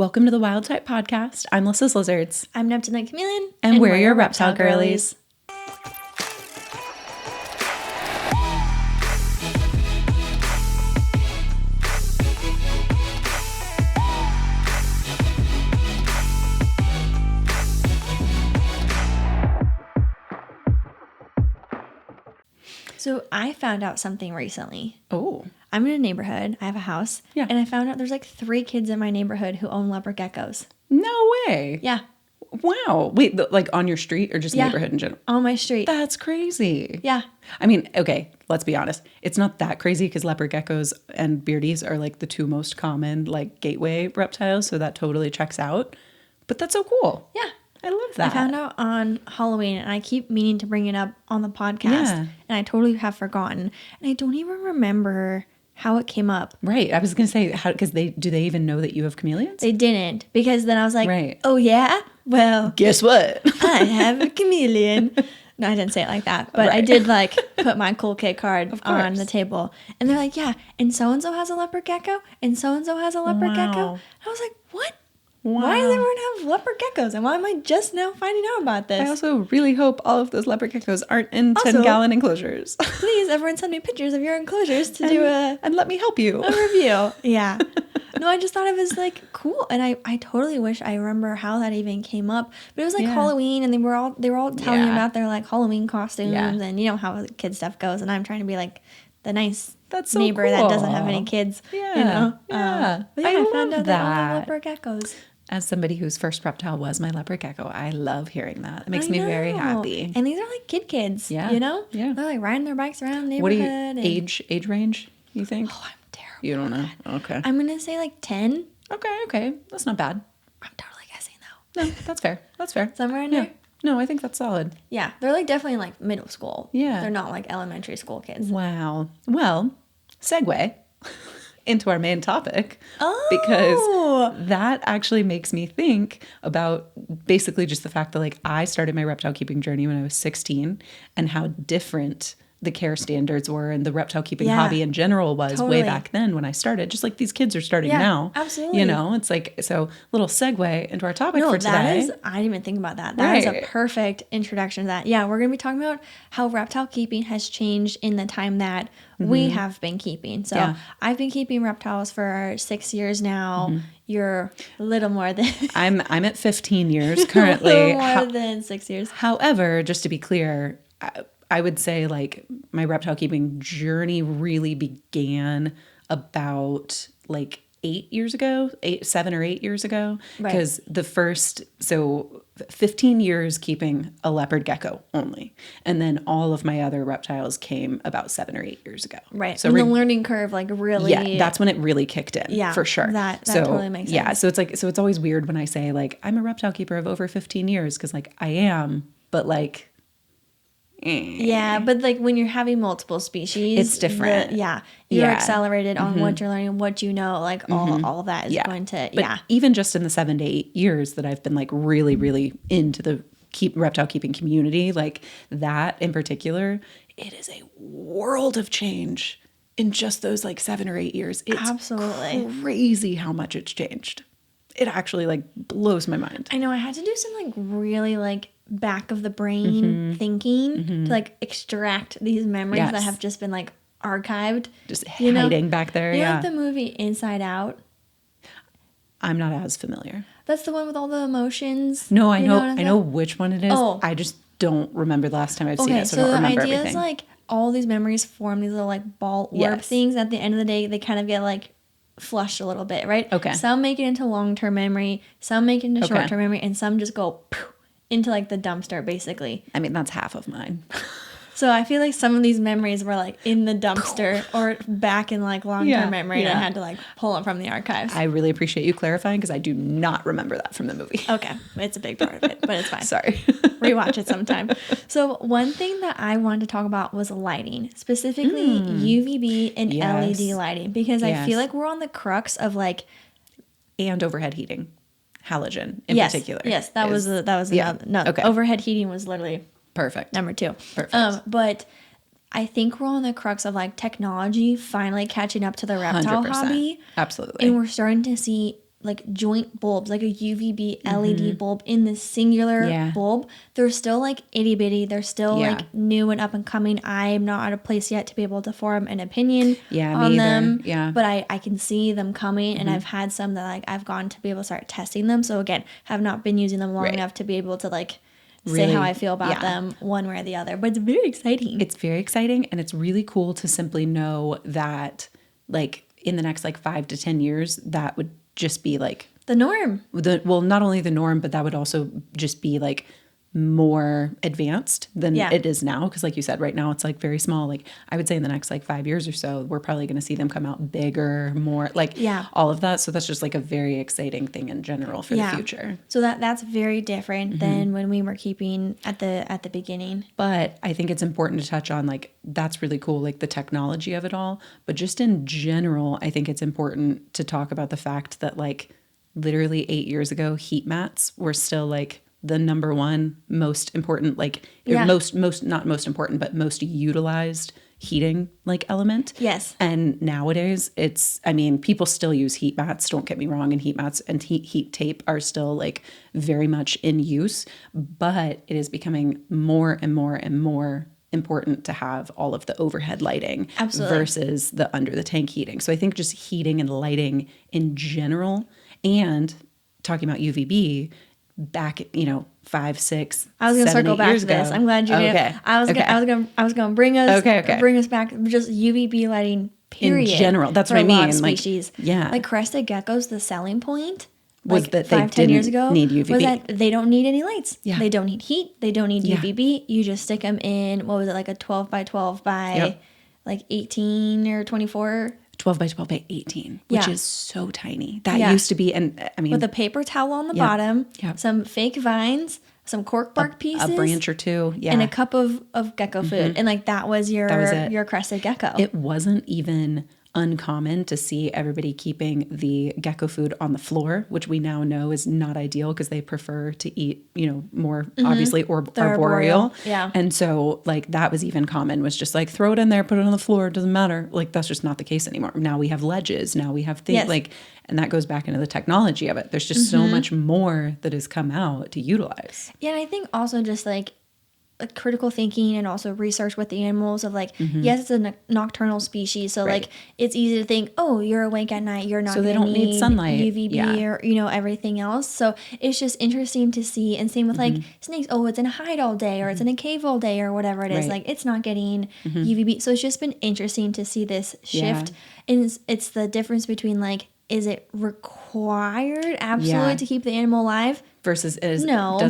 Welcome to the Wild Type Podcast. I'm Lyssa's Lizards. I'm Neptune and Chameleon. And we're your reptile girlies. So I found out something recently. Oh. I'm in a neighborhood. I have a house. Yeah. And I found out there's like 3 kids in my neighborhood who own leopard geckos. No way. Yeah. Wow. Wait, like on your street or just neighborhood in general? On my street. That's crazy. Yeah. I mean, okay, let's be honest. It's not that crazy because leopard geckos and beardies are like the 2 most common like gateway reptiles. So that totally checks out. But that's so cool. Yeah. I love that. I found out on Halloween and I keep meaning to bring it up on the podcast. Yeah. And I totally have forgotten. And I don't even remember how it came up. Right. I was going to say, how, because do they even know that you have chameleons? They didn't. Because then I was like, Right. oh yeah? Well, Guess what? I have a chameleon. No, I didn't say it like that. But Right. I did like put my cool kid card Of on course. the table. And they're like, yeah, and so-and-so has a leopard gecko. And so-and-so has a leopard gecko. Wow. And I was like, what? Wow. Why does everyone have leopard geckos? And why am I just now finding out about this? I also really hope all of those leopard geckos aren't in Also- 10-gallon enclosures. Please, everyone send me pictures of your enclosures to do a and let me help you. review. Yeah. No, I just thought it was like cool. And I totally wish I remember how that even came up. But it was like Yeah. Halloween and they were all telling me Yeah. about their like Halloween costumes Yeah. and you know how kid stuff goes. And I'm trying to be like the nice That's so neighbor that doesn't cool. have any kids. Yeah. You know? Yeah. But yeah, I I love found out that. leopard geckos. As somebody whose first reptile was my leopard gecko, I love hearing that. It makes I me very know. happy. And these are like kids. Yeah. You know? Yeah. They're like riding their bikes around the What do neighborhood. you and- age range? You think? Oh, I'm terrible. You don't know. at that. Okay. I'm gonna say like 10. Okay. That's not bad. I'm totally guessing though. No, that's fair. That's fair. Somewhere in Yeah. there. No, I think that's solid. Yeah, they're like definitely like middle school. Yeah. They're not like elementary school kids. Wow. Well, segue into our main topic. Oh. Because that actually makes me think about basically just the fact that like I started my reptile keeping journey when I was 16 and how different the care standards were and the reptile keeping Yeah. hobby in general was Totally. way back then when I started, just like these kids are starting Yeah, now. absolutely. You know, it's like, so little segue into our topic No, for that today. is, I didn't even think about that. That is Right. a perfect introduction to that. Yeah, we're going to be talking about how reptile keeping has changed in the time that we have been keeping. So Yeah. I've been keeping reptiles for 6 years now. You're a little more than I'm at 15 years a currently. little more than 6 years. However, just to be clear, I would say like my reptile keeping journey really began about like 7 or 8 years ago. Right. Because the first, so 15 years keeping a leopard gecko only. And then all of my other reptiles came about 7 or 8 years ago. Right. So And the learning curve like really. yeah, that's when it really kicked in. Yeah, for sure. that so, totally makes Yeah, sense. so it's like, so it's always weird when I say like I'm a reptile keeper of over 15 years because like I am, but like. Yeah, but like when you're having multiple species, It's different. You're Yeah. accelerated on what you're learning, what you know, like all of that is going to, But even just in the 7 to 8 years that I've been like really, really into the reptile keeping community, like that in particular, it is a world of change in just those like 7 or 8 years. It's Absolutely. crazy how much it's changed. It actually like blows my mind. I know I had to do some like really like back of the brain thinking to like extract these memories Yes. that have just been like archived. Just You know? hiding back there. You know, Yeah. like the movie Inside Out? I'm not as familiar. That's the one with all the emotions. No, I You know what I'm I know saying? which one it is. Oh. I just don't remember the last time I've seen Okay, it, so, so I don't the remember idea everything. is like all these memories form these little like ball orb Yes. things. At the end of the day, they kind of get like flushed a little bit, right? Okay. Some make it into long-term memory, some make it into Okay. short-term memory, and some just go poof, into like the dumpster, basically. I mean, that's half of mine. So I feel like some of these memories were like in the dumpster or back in like long-term Yeah, memory, and I yeah. had to like pull them from the archives. I really appreciate you clarifying because I do not remember that from the movie. Okay, it's a big part of it, but it's fine. Sorry. Rewatch it sometime. So one thing that I wanted to talk about was lighting, specifically UVB and Yes. LED lighting, because I Yes. feel like we're on the crux of like And overhead heating. Halogen in yes, particular. yes, that was yeah, another, no, okay. overhead heating was literally Perfect. number 2. Perfect. But I think we're on the crux of like technology finally catching up to the reptile 100%. hobby. Absolutely. And we're starting to see like joint bulbs, like a UVB LED bulb in this singular bulb. They're still like itty bitty. They're still like new and up and coming. I'm not at a place yet to be able to form an opinion on them. Yeah. But I can see them coming, and I've had some that like I've gone to be able to start testing them. So again, have not been using them long enough to be able to like say how I feel about them one way or the other. But it's very exciting. It's very exciting, and it's really cool to simply know that like in the next like 5 to 10 years, that would just be like the norm. Well, not only the norm, but that would also just be like more advanced than it is now. Because like you said, right now it's like very small. Like I would say in the next like 5 years or so, we're probably going to see them come out bigger, more like all of that. So that's just like a very exciting thing in general for the future. So that's very different than when we were keeping at the beginning. But I think it's important to touch on like, that's really cool, like the technology of it all. But just in general, I think it's important to talk about the fact that like literally 8 years ago, heat mats were still like the number one most important, like most not most important, but most utilized heating like element. Yes. And nowadays people still use heat mats, don't get me wrong, and heat mats and heat tape are still like very much in use, but it is becoming more and more and more important to have all of the overhead lighting versus the under the tank heating. So I think just heating and lighting in general, and talking about UVB, back 5, 6, I was gonna circle back to this. I'm glad you did. I was gonna bring us back just UVB lighting period in general. That's what I mean. Species. Like crested geckos, the selling point was like that 5-10 years ago need UVB. Was that they don't need any lights. They don't need heat. They don't need UVB. You just stick them in, what was it, like a 12 by 12 by like 18 or 24. 12 by 12 by 18, which is so tiny. That used to be, and I mean, with a paper towel on the bottom, some fake vines, some cork bark pieces, a branch or two, and a cup of gecko food, and like that was your crested gecko. It wasn't even uncommon to see everybody keeping the gecko food on the floor, which we now know is not ideal because they prefer to eat, more obviously arboreal. And so like that was even common, was just like throw it in there, put it on the floor, it doesn't matter. Like that's just not the case anymore. Now we have ledges, now we have things and that goes back into the technology of it. There's just so much more that has come out to utilize. Yeah, and I think also just like critical thinking and also research with the animals of like, yes, it's a nocturnal species. So like it's easy to think, oh, you're awake at night, you're not so they don't need sunlight, UVB or everything else. So it's just interesting to see. And same with like snakes. Oh, it's in a hide all day, or it's in a cave all day, or whatever it is. Like it's not getting UVB. So it's just been interesting to see this shift. And it's the difference between like, is it required absolutely to keep the animal alive? Versus does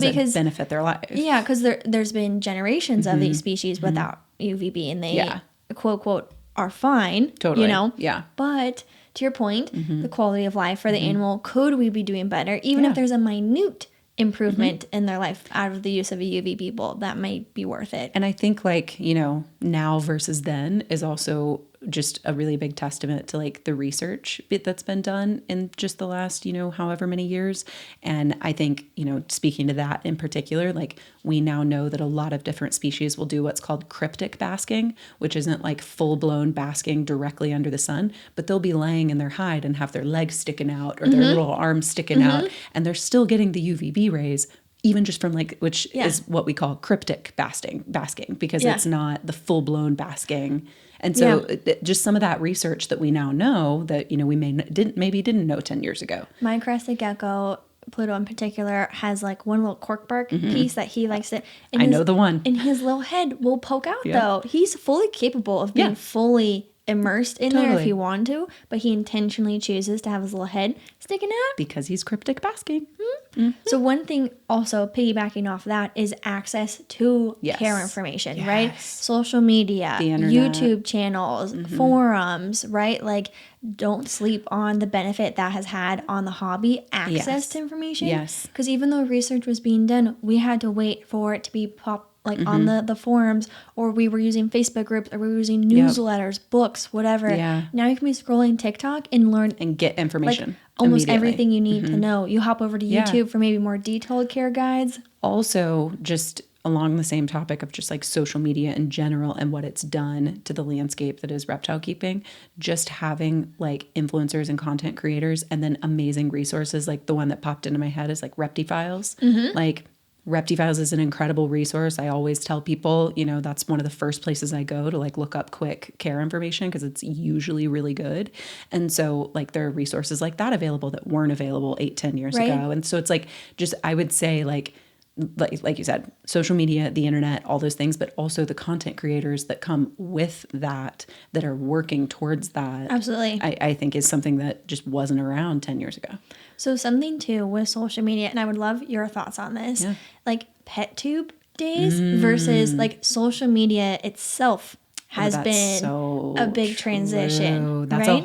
it benefit their life? Yeah, because there's been generations of these species without UVB, and they quote quote are fine. Totally. Yeah. But to your point, the quality of life for the animal, could we be doing better? Even if there's a minute improvement in their life out of the use of a UVB bulb, that might be worth it. And I think like, now versus then is also just a really big testament to like the research bit that's been done in just the last, however many years. And I think, speaking to that in particular, like we now know that a lot of different species will do what's called cryptic basking, which isn't like full blown basking directly under the sun, but they'll be laying in their hide and have their legs sticking out or their little arms sticking out, and they're still getting the UVB rays, even just from like, which is what we call cryptic basking, because it's not the full blown basking. And so just some of that research that we now know that, we didn't know 10 years ago. My crested gecko, Pluto in particular, has like one little cork bark piece that he likes it. I know the one. And his little head will poke out though. He's fully capable of being fully immersed in there if he wanted to, but he intentionally chooses to have his little head sticking out. Because he's cryptic basking. So one thing also piggybacking off that is access to care information, right? Social media, YouTube channels, forums, right? Like don't sleep on the benefit that has had on the hobby, access to information. Because even though research was being done, we had to wait for it to be on the forums, or we were using Facebook groups, or we were using newsletters, books, whatever. Now you can be scrolling TikTok and learn and get information. Like, almost everything you need to know. You hop over to YouTube for maybe more detailed care guides. Also, just along the same topic of just like social media in general and what it's done to the landscape that is reptile keeping, just having like influencers and content creators and then amazing resources. Like the one that popped into my head is like reptiles. Like reptiles is an incredible resource. I always tell people, you know, that's one of the first places I go to like look up quick care information because it's usually really good. And so like there are resources like that available that weren't available 8-10 years ago. And so it's like, just, I would say like you said, social media, the internet, all those things, but also the content creators that come with that are working towards that. Absolutely. I think is something that just wasn't around 10 years ago. So something too with social media, and I would love your thoughts on this, like pet tube days versus like social media itself has been so a big transition. That's right?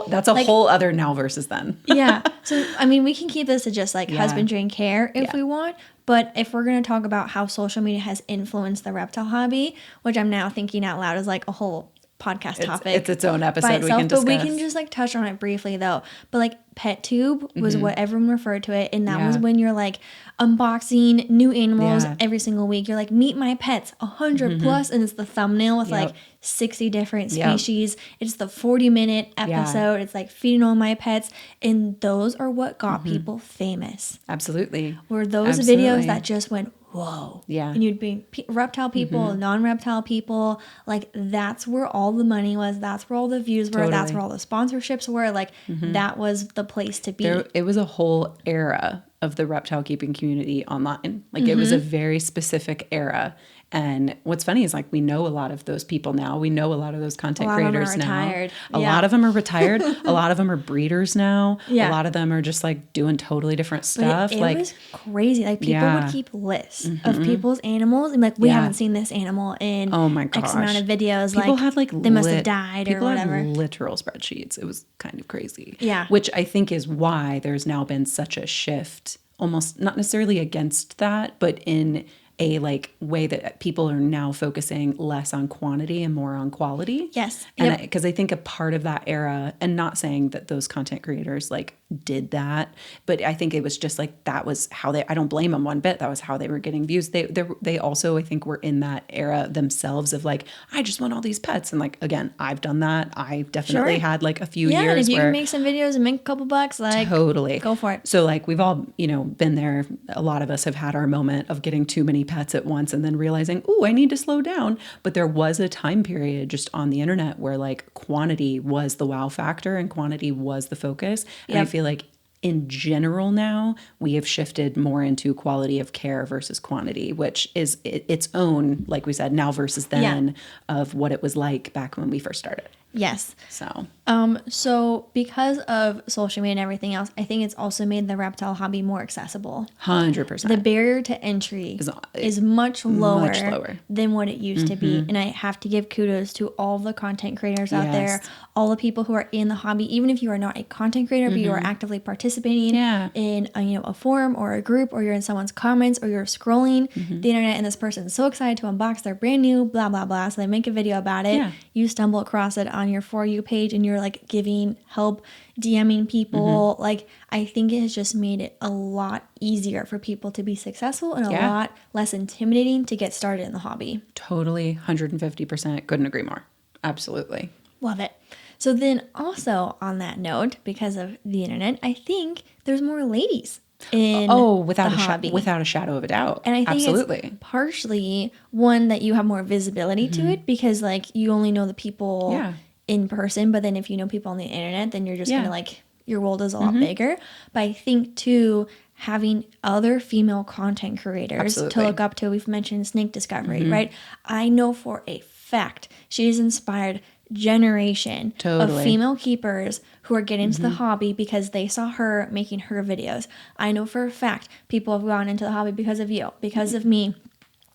That's a like, whole other now versus then. Yeah. So, I mean, we can keep this to just like husbandry and care if we want. But if we're going to talk about how social media has influenced the reptile hobby, which I'm now thinking out loud is like a whole podcast topic. It's its own episode by itself, we can discuss. But we can just like touch on it briefly though. But like pet tube was what everyone referred to it. And that was when you're like unboxing new animals every single week. You're like, meet my pets, 100 plus. And it's the thumbnail with like 60 different species. It's the 40-minute episode. It's like feeding all my pets. And those are what got people famous. Absolutely. Were those videos that just went, whoa. Yeah. And you'd be reptile people, non-reptile people. Like that's where all the money was. That's where all the views were. That's where all the sponsorships were. Like that was the place to be. It was a whole era of the reptile keeping community online. Like it was a very specific era. And what's funny is like we know a lot of those people now. We know a lot of those content creators now. A lot of them are retired. A lot of them are breeders now. A lot of them are just like doing totally different stuff. But it was crazy. Like people would keep lists of people's animals and like we haven't seen this animal in X amount of videos. People like had like they must have died or whatever. People had literal spreadsheets. It was kind of crazy. Yeah. Which I think is why there's now been such a shift, almost not necessarily against that, but in a like way that people are now focusing less on quantity and more on quality. Yes. And because I think a part of that era, and not saying that those content creators like did that, but I think it was just like that was how I don't blame them one bit. That was how they were getting views. They also I think were in that era themselves of like, I just want all these pets. And like again, I've done that. I've definitely had like a few years and if you where can make some videos and make a couple bucks, like totally go for it. So like we've all, you know, been there. A lot of us have had our moment of getting too many pets at once and then realizing, oh, I need to slow down. But there was a time period just on the internet where like quantity was the wow factor and quantity was the focus. And I feel like in general now we have shifted more into quality of care versus quantity, which is its own, like we said, now versus then of what it was like back when we first started. Yes. So because of social media and everything else, I think it's also made the reptile hobby more accessible. 100%. The barrier to entry is much lower than what it used to be. And I have to give kudos to all the content creators out there, all the people who are in the hobby, even if you are not a content creator, but you are actively participating in a forum or a group, or you're in someone's comments, or you're scrolling the internet and this person's so excited to unbox their brand new blah, blah, blah. So they make a video about it. You stumble across it on your For You page and you're like giving help, DMing people. Like I think it has just made it a lot easier for people to be successful and a lot less intimidating to get started in the hobby. Totally, 150%. Couldn't agree more. Absolutely. Love it. So then also on that note, because of the internet, I think there's more ladies in without a shadow of a doubt. And I think it's partially one that you have more visibility to it because like you only know the people in person, but then if you know people on the internet, then you're just kind of like your world is a lot bigger. But I think too, having other female content creators to look up to, we've mentioned Snake Discovery, right? I know for a fact she has inspired generation of female keepers who are getting into the hobby because they saw her making her videos. I know for a fact people have gone into the hobby because of you, because of me,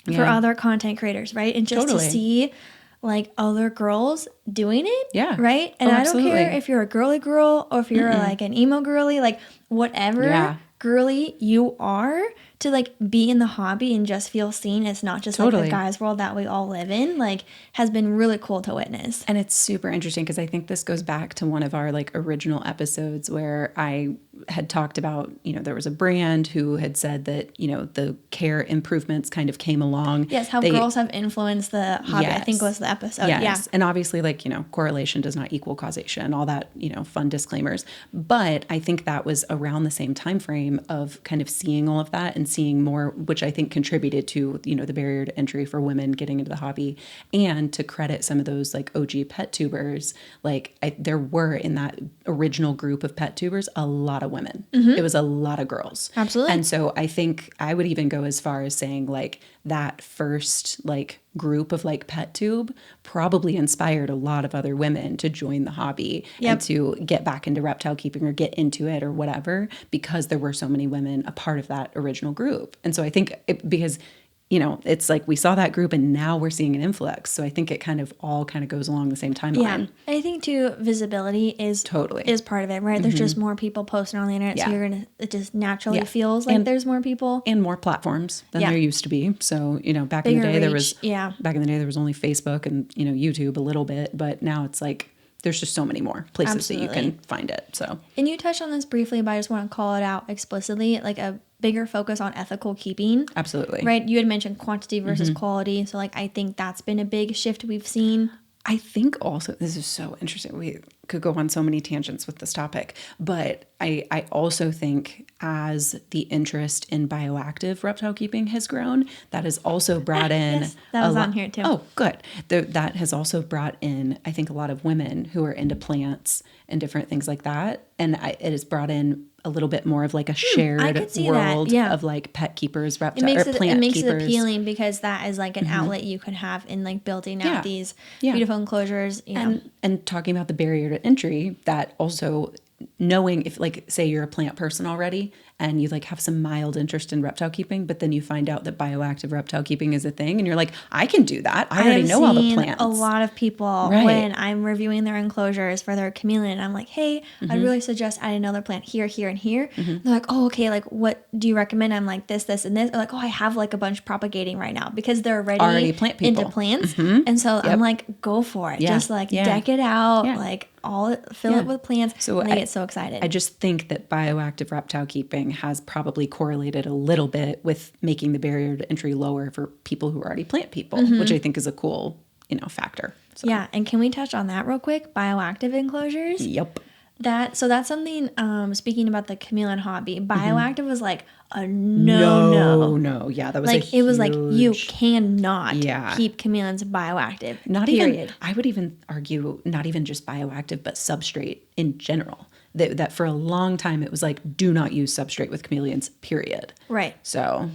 for other content creators, right? And just to see like other girls doing it, right? And I don't care if you're a girly girl or if you're like an emo girly, like whatever girly you are, to like be in the hobby and just feel seen. It's not just like the guys world that we all live in, like has been really cool to witness. And it's super interesting because I think this goes back to one of our like original episodes where I had talked about, you know, there was a brand who had said that, you know, the care improvements kind of came along. Yes, how girls have influenced the hobby, I think was the episode. Yes. Yeah. And obviously, like, you know, correlation does not equal causation, all that, you know, fun disclaimers. But I think that was around the same time frame of kind of seeing all of that and seeing more, which I think contributed to, you know, the barrier to entry for women getting into the hobby. And to credit some of those like OG pet tubers, like there were in that original group of pet tubers a lot of women. It was a lot of girls. Absolutely. And so I think I would even go as far as saying like that first like group of like pet tube probably inspired a lot of other women to join the hobby and to get back into reptile keeping or get into it or whatever, because there were so many women a part of that original group. And so I think because, you know, it's like we saw that group and now we're seeing an influx. So I think it kind of all kind of goes along the same timeline. Yeah. I think too, visibility is part of it, right? There's just more people posting on the internet. So it just naturally feels like there's more people. And more platforms than there used to be. So, you know, back in the day there was only Facebook and, you know, YouTube a little bit, but now it's like there's just so many more places that you can find it. So, and you touched on this briefly, but I just want to call it out explicitly, like a bigger focus on ethical keeping. Absolutely. Right? You had mentioned quantity versus quality. So like I think that's been a big shift we've seen. I think also, this is so interesting. We could go on so many tangents with this topic, but I also think as the interest in bioactive reptile keeping has grown, that has also brought in... Yes, that was on here too. Oh, good. That has also brought in, I think, a lot of women who are into plants and different things like that. And it has brought in a little bit more of like a shared world of like pet keepers, reptile or plant keepers. It makes it appealing because that is like an outlet you could have in like building out these beautiful enclosures. You know. And talking about the barrier to entry, that also knowing if like say you're a plant person already and you like have some mild interest in reptile keeping, but then you find out that bioactive reptile keeping is a thing and you're like, I can do that. I already know all the plants. A lot of people when I'm reviewing their enclosures for their chameleon, I'm like, hey, I'd really suggest adding another plant here, here, and here. They're like, oh, okay, like what do you recommend? I'm like this, and this. They're like, oh, I have like a bunch propagating right now because they're already plant people. Into plants. And so I'm like, go for it. Just like deck it out, like fill it with plants. So and they get so excited. I just think that bioactive reptile keeping has probably correlated a little bit with making the barrier to entry lower for people who are already plant people, which I think is a cool, you know, factor. So. Yeah, and can we touch on that real quick? Bioactive enclosures. Yep. That's something. Speaking about the chameleon hobby, bioactive was like a no. Yeah, that was like it was like you cannot keep chameleons bioactive. Not even. I would even argue not even just bioactive, but substrate in general. That for a long time it was like do not use substrate with chameleons. Period. Right. So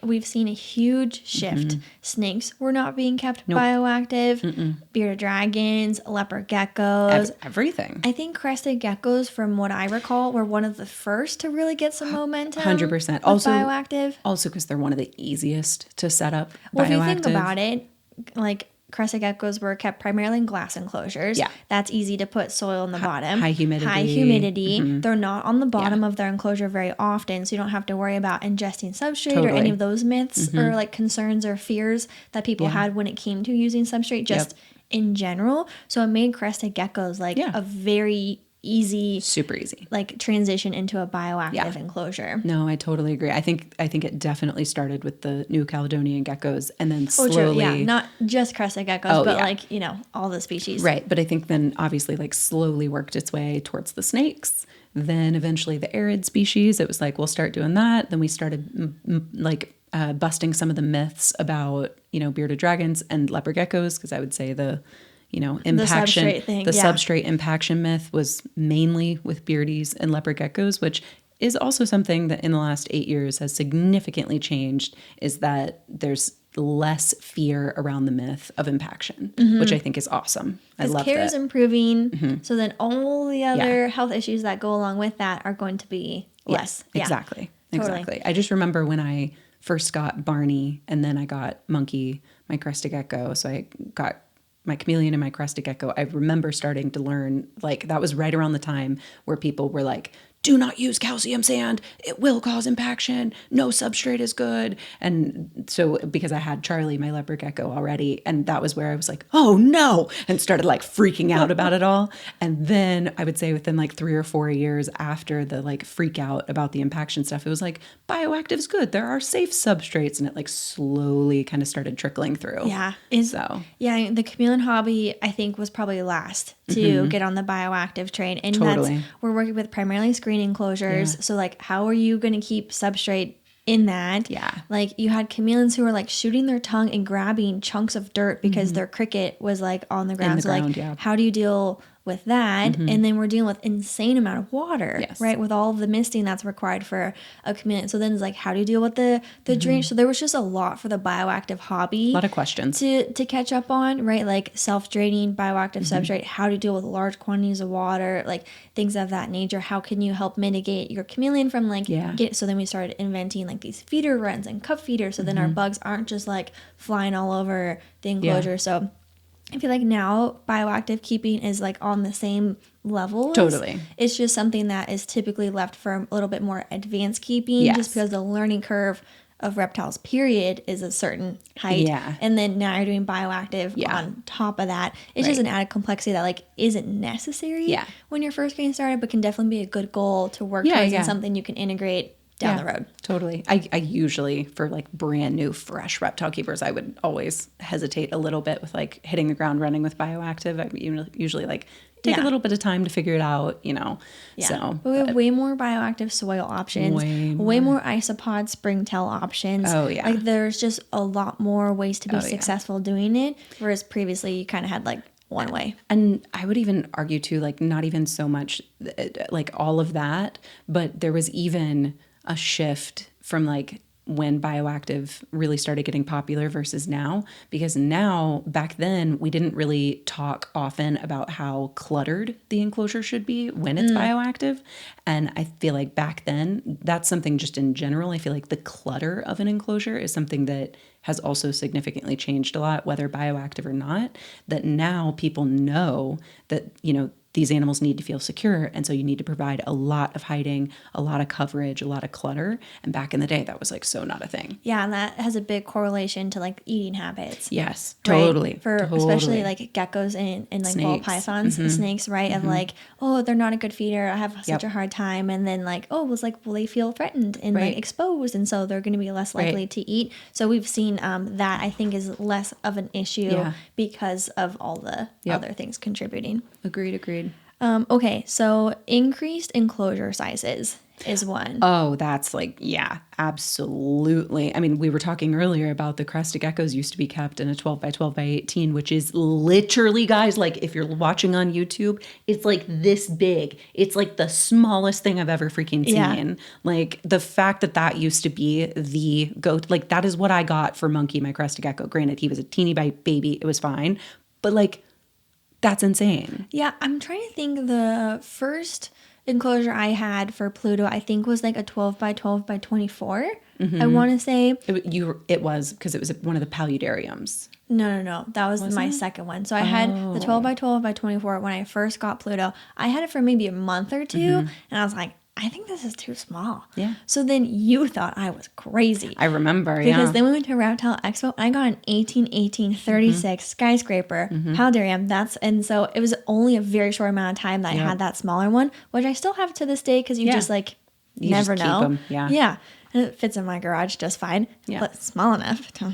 we've seen a huge shift. Snakes were not being kept bioactive. Bearded dragons, leopard geckos, everything. I think crested geckos, from what I recall, were one of the first to really get some momentum. 100%. Also bioactive. Also because they're one of the easiest to set up. Well, if you think about it, like crested geckos were kept primarily in glass enclosures. Yeah. That's easy to put soil in the bottom. High humidity. They're not on the bottom of their enclosure very often, so you don't have to worry about ingesting substrate or any of those myths or like concerns or fears that people had when it came to using substrate just in general. So it made crested geckos like a very super easy like transition into a bioactive enclosure. No, I totally agree. I think it definitely started with the New Caledonian geckos and then slowly not just crested geckos but like, you know, all the species. Right, but I think then obviously like slowly worked its way towards the snakes. Then eventually the arid species, it was like we'll start doing that. Then we started busting some of the myths about, you know, bearded dragons and leopard geckos, because I would say the impaction, the substrate impaction myth was mainly with beardies and leopard geckos, which is also something that in the last 8 years has significantly changed, is that there's less fear around the myth of impaction, which I think is awesome. I love that. Care is improving, so then all the other health issues that go along with that are going to be less. Exactly. Totally. Exactly. I just remember when I first got Barney and then I got Monkey, my crested gecko, so I got my chameleon and my crested gecko, I remember starting to learn, like that was right around the time where people were like, do not use calcium sand. It will cause impaction. No substrate is good. And so because I had Charlie, my leopard gecko already, and that was where I was like, oh no, and started like freaking out about it all. And then I would say within like 3 or 4 years after the like freak out about the impaction stuff, it was like, bioactive's good. There are safe substrates. And it like slowly kind of started trickling through. Yeah. Yeah, the chameleon hobby, I think, was probably last to get on the bioactive train. And we're working with primarily screen enclosures. Yeah. So like, how are you going to keep substrate in that? Yeah. Like you had chameleons who were like shooting their tongue and grabbing chunks of dirt because their cricket was like on the ground. How do you deal with that? And then we're dealing with insane amount of water, right? With all of the misting that's required for a chameleon. So then it's like, how do you deal with the drainage? So there was just a lot for the bioactive hobby. A lot of questions to catch up on, right? Like self-draining, bioactive substrate, how to deal with large quantities of water, like things of that nature. How can you help mitigate your chameleon from like, so then we started inventing like these feeder runs and cup feeders. So then our bugs aren't just like flying all over the enclosure. Yeah. So I feel like now bioactive keeping is like on the same level. Totally. It's just something that is typically left for a little bit more advanced keeping just because the learning curve of reptiles period is a certain height. Yeah. And then now you're doing bioactive on top of that. It's just an added complexity that like isn't necessary when you're first getting started, but can definitely be a good goal to work towards and something you can integrate down the road. Totally. I usually, for like brand new, fresh reptile keepers, I would always hesitate a little bit with like hitting the ground running with bioactive. I usually like take a little bit of time to figure it out, you know. Yeah. So, but we have way more bioactive soil options, way more isopod springtail options. Oh, yeah. Like there's just a lot more ways to be successful doing it, whereas previously you kind of had like one way. And I would even argue too, like not even so much like all of that, but there was even a shift from like when bioactive really started getting popular versus now, because now back then we didn't really talk often about how cluttered the enclosure should be when it's bioactive. And I feel like back then that's something just in general, I feel like the clutter of an enclosure is something that has also significantly changed a lot, whether bioactive or not, that now people know that, you know, these animals need to feel secure. And so you need to provide a lot of hiding, a lot of coverage, a lot of clutter. And back in the day, that was like so not a thing. Yeah. And that has a big correlation to like eating habits. Yes, totally. Right? For especially like geckos and like snakes. Ball pythons, snakes, right? Of like, oh, they're not a good feeder. I have such a hard time. And then like, oh, it was like, well, they feel threatened and like exposed. And so they're going to be less likely to eat. So we've seen that I think is less of an issue because of all the other things contributing. Agreed. Okay, so increased enclosure sizes is one. Oh, that's like, absolutely. I mean, we were talking earlier about the crested geckos used to be kept in a 12 by 12 by 18, which is literally, guys, like if you're watching on YouTube, it's like this big. It's like the smallest thing I've ever freaking seen. Yeah. Like the fact that used to be the goat, like that is what I got for Monkey, my crested gecko. Granted, he was a teeny baby. It was fine. But like, that's insane. Yeah, I'm trying to think. The first enclosure I had for Pluto, I think, was like a 12 by 12 by 24. I want to say. It was because it was one of the paludariums. No. That was my second one. So I had the 12 by 12 by 24 when I first got Pluto. I had it for maybe a month or two, and I was like, I think this is too small. Yeah. So then you thought I was crazy. I remember, because then we went to Reptile Expo and I got an 1836 skyscraper paludarium. And so it was only a very short amount of time that I had that smaller one, which I still have to this day because you just like you never know. Keep them. Yeah. And it fits in my garage just fine. Yeah. But small enough to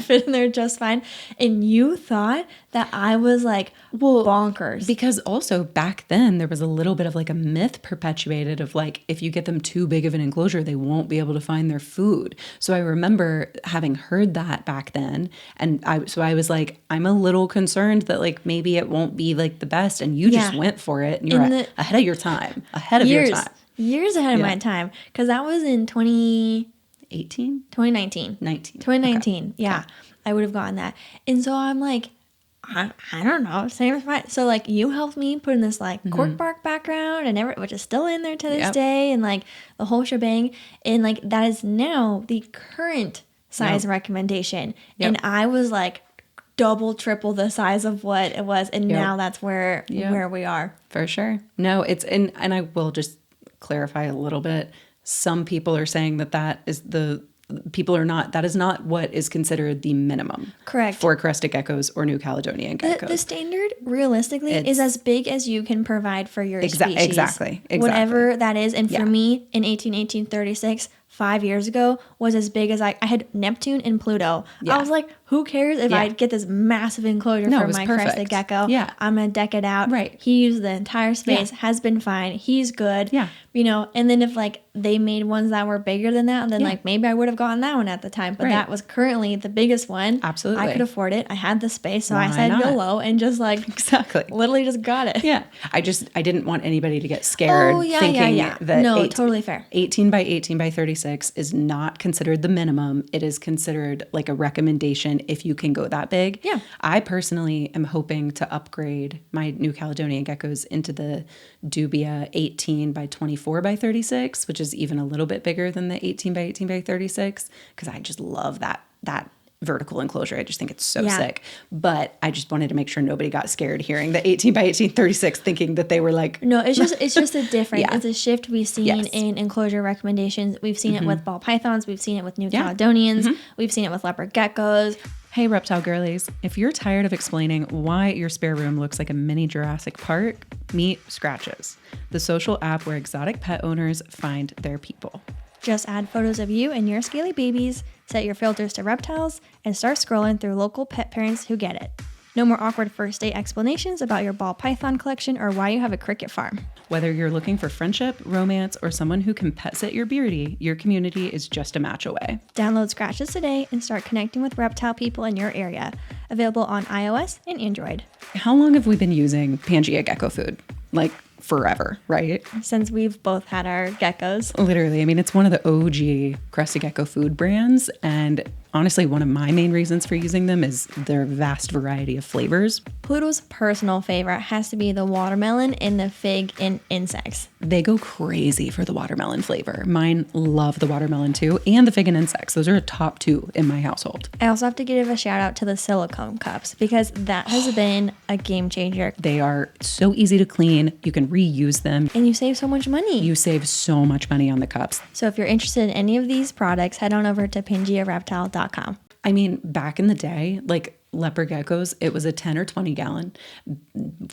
fit in there just fine. And you thought that I was like bonkers. Because also back then there was a little bit of like a myth perpetuated of like, if you get them too big of an enclosure, they won't be able to find their food. So I remember having heard that back then. And I was like, I'm a little concerned that like maybe it won't be like the best. And you just went for it. And you're ahead of your time. Years ahead of my time, because that was in 2019. 2019. Okay. Yeah. Okay. I would have gotten that. And so I'm like, I don't know. Same as mine. So like you helped me put in this like cork bark background and which is still in there to this day, and like the whole shebang. And like that is now the current size recommendation. And I was like double, triple the size of what it was. And now that's where we are. For sure. No, and I will just clarify a little bit. Some people are saying that is not what is considered the minimum. Correct. For crested geckos or New Caledonian geckos. The standard, realistically, is as big as you can provide for your species. Exactly. Whatever that is. And for me, in 1836, 5 years ago, was as big as I had Neptune and Pluto. Yeah. I was like, who cares if I get this massive enclosure for my crested gecko? Yeah. I'm going to deck it out. Right. He used the entire space, has been fine. He's good. Yeah. You know, and then if like they made ones that were bigger than that, then like maybe I would have gotten that one at the time. But that was currently the biggest one. Absolutely. I could afford it. I had the space. So I said YOLO and just like literally just got it. Yeah. I didn't want anybody to get scared thinking that totally fair. 18 by 18 by 36 is not considered the minimum. It is considered like a recommendation if you can go that big. Yeah. I personally am hoping to upgrade my New Caledonian geckos into the Dubia 18 by 24 by 36, which is even a little bit bigger than the 18 by 18 by 36, because I just love that vertical enclosure. I just think it's so sick. But I just wanted to make sure nobody got scared hearing the 18 by 18 36, thinking that they were like, no, it's just a difference. It's a shift we've seen in enclosure recommendations. We've seen it with ball pythons. We've seen it with New Caledonians. We've seen it with leopard geckos. Hey, reptile girlies, if you're tired of explaining why your spare room looks like a mini Jurassic Park, meet Scratches, the social app where exotic pet owners find their people. Just add photos of you and your scaly babies, set your filters to reptiles, and start scrolling through local pet parents who get it. No more awkward first date explanations about your ball python collection or why you have a cricket farm. Whether you're looking for friendship, romance, or someone who can pet sit your beardy, your community is just a match away. Download Scratches today and start connecting with reptile people in your area. Available on iOS and Android. How long have we been using Pangea gecko food? Like forever, right? Since we've both had our geckos. Literally. I mean, it's one of the OG crested gecko food brands. And honestly, one of my main reasons for using them is their vast variety of flavors. Pluto's personal favorite has to be the watermelon and the fig and insects. They go crazy for the watermelon flavor. Mine love the watermelon too, and the fig and insects. Those are a top two in my household. I also have to give a shout out to the silicone cups because that has been a game changer. They are so easy to clean. You can reuse them. And you save so much money. You save so much money on the cups. So if you're interested in any of these products, head on over to PangeaReptile.com. I mean, back in the day, like leopard geckos, it was a 10 or 20 gallon.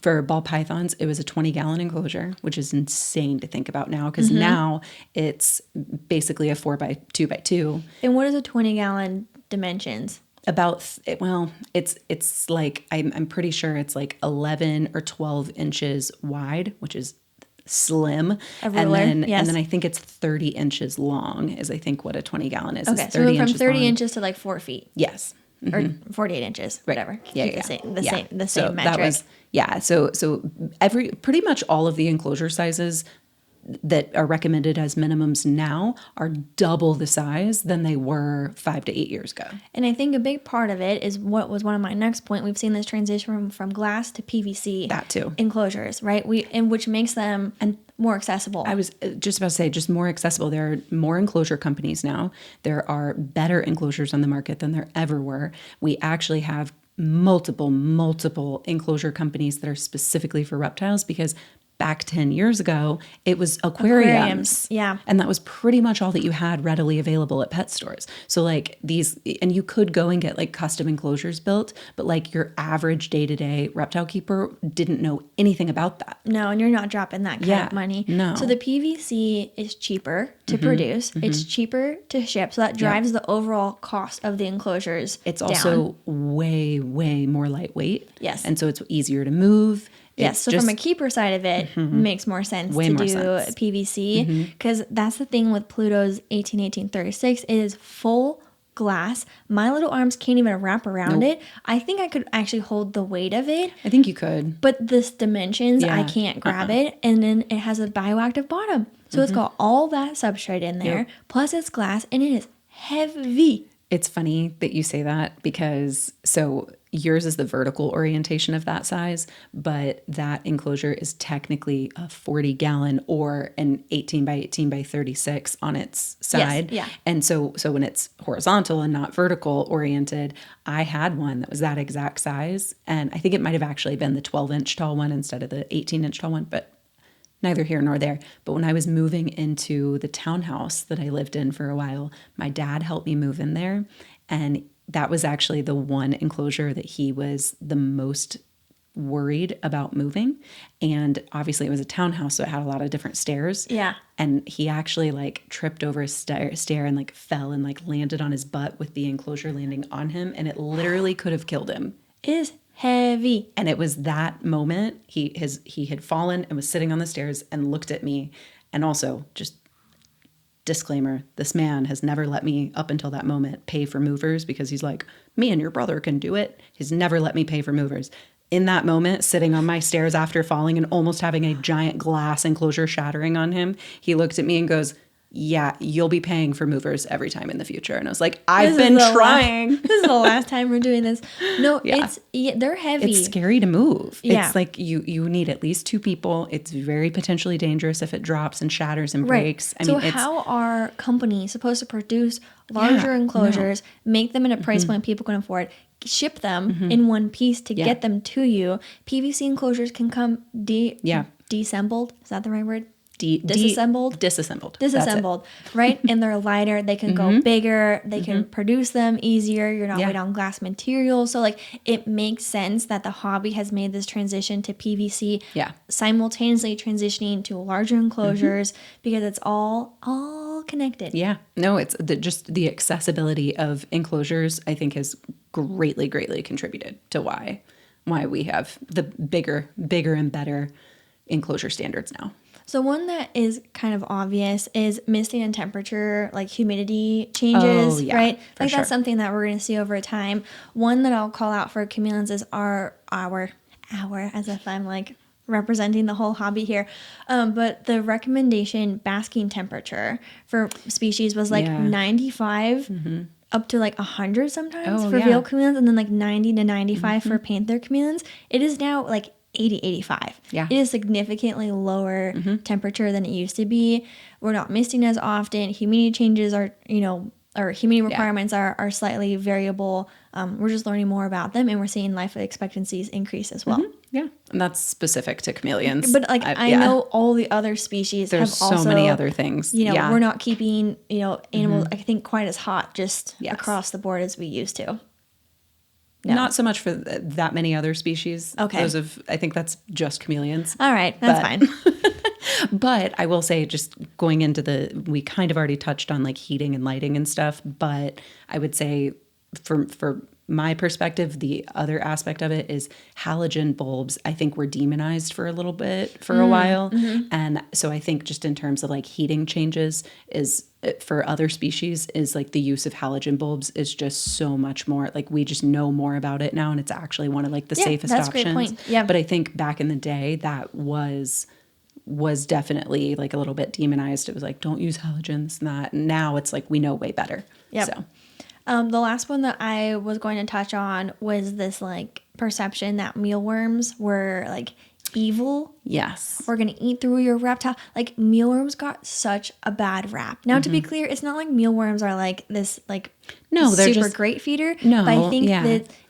For ball pythons, it was a 20-gallon enclosure, which is insane to think about now because now it's basically a 4x2x2. And what is a 20-gallon dimensions? It's like, I'm pretty sure it's like 11 or 12 inches wide, which is slim. A ruler, and then I think it's 30 inches long is I think what a 20-gallon is. Okay, so from 30 inches to like 4 feet. Yes. Or 48 inches, whatever. Yeah. The same metric. So pretty much all of the enclosure sizes that are recommended as minimums now are double the size than they were 5 to 8 years ago. And I think a big part of it is what was one of my next point. We've seen this transition from glass to PVC. That too. Enclosures, right? Which makes them more accessible. I was just about to say, just more accessible. There are more enclosure companies now. There are better enclosures on the market than there ever were. We actually have multiple enclosure companies that are specifically for reptiles because back 10 years ago, it was aquariums. Yeah. And that was pretty much all that you had readily available at pet stores. So like these, and you could go and get like custom enclosures built, but like your average day-to-day reptile keeper didn't know anything about that. No, and you're not dropping that kind of money. No. So the PVC is cheaper to produce. It's cheaper to ship. So that drives the overall cost of the enclosures It's also way more lightweight. Yes. And so it's easier to move. Yes, so from a keeper side of it, makes more sense to do PVC because that's the thing with Pluto's 1836. It is full glass. My little arms can't even wrap around it. I think I could actually hold the weight of it. I think you could. But this dimensions, I can't grab it. And then it has a bioactive bottom. So it's got all that substrate in there, plus it's glass, and it is heavy. It's funny that you say that because yours is the vertical orientation of that size, but that enclosure is technically a 40-gallon or an 18 by 18 by 36 on its side. Yes, yeah. And so when it's horizontal and not vertical oriented, I had one that was that exact size. And I think it might have actually been the 12-inch tall one instead of the 18-inch tall one, but neither here nor there. But when I was moving into the townhouse that I lived in for a while, my dad helped me move in there. And that was actually the one enclosure that he was the most worried about moving. And obviously it was a townhouse, so it had a lot of different stairs. Yeah. And he actually like tripped over a stair and like fell and like landed on his butt with the enclosure landing on him. And it literally could have killed him. It is heavy. And it was that moment he had fallen and was sitting on the stairs and looked at me. And also, just disclaimer, this man has never let me, up until that moment, pay for movers, because he's like, me and your brother can do it. He's never let me pay for movers. In that moment, sitting on my stairs after falling and almost having a giant glass enclosure shattering on him, he looked at me and goes, yeah, you'll be paying for movers every time in the future. And I was like, I've been trying. This is the last time we're doing this. No, they're heavy. It's scary to move. Yeah. It's like you need at least 2 people. It's very potentially dangerous if it drops and shatters and breaks. I mean, how are companies supposed to produce larger enclosures, make them at a price point people can afford, ship them in one piece to get them to you? PVC enclosures can come disassembled. Is that the right word? Disassembled, right? And they're lighter. They can go bigger. They can produce them easier. You're not waiting on glass materials. So like it makes sense that the hobby has made this transition to PVC, simultaneously transitioning to larger enclosures because it's all connected. Yeah. No, it's just the accessibility of enclosures, I think, has greatly contributed to why we have the bigger and better enclosure standards now. So one that is kind of obvious is misting and temperature, like humidity changes, right? Like that's something that we're going to see over time. One that I'll call out for chameleons is our, as if I'm like representing the whole hobby here. But the recommendation basking temperature for species was like 95 up to like 100 sometimes for veil chameleons, and then like 90 to 95 for panther chameleons. It is now like 80, 85. Yeah. It is significantly lower temperature than it used to be. We're not misting as often. Humidity changes are, or humidity requirements are slightly variable. We're just learning more about them, and we're seeing life expectancies increase as well. Yeah. And that's specific to chameleons. But like I know all the other species There's have also, so many other things. We're not keeping, animals, I think, quite as hot just across the board as we used to. No. Not so much for that many other species. Okay. I think that's just chameleons. All right. That's fine. But I will say, just going into we kind of already touched on like heating and lighting and stuff, but I would say for my perspective, the other aspect of it is halogen bulbs, I think, were demonized for a little bit, for a while. And so I think just in terms of like heating changes is for other species is like the use of halogen bulbs is just so much more, like we just know more about it now, and it's actually one of like the safest that's options. A great point. Yeah. But I think back in the day that was definitely like a little bit demonized. It was like, don't use halogens and that. And now it's like we know way better. Yep. So the last one that I was going to touch on was this like perception that mealworms were like evil. Yes. We're going to eat through your reptile. Like mealworms got such a bad rap. Now, to be clear, it's not like mealworms are like this like they're super just great feeder. No, but I think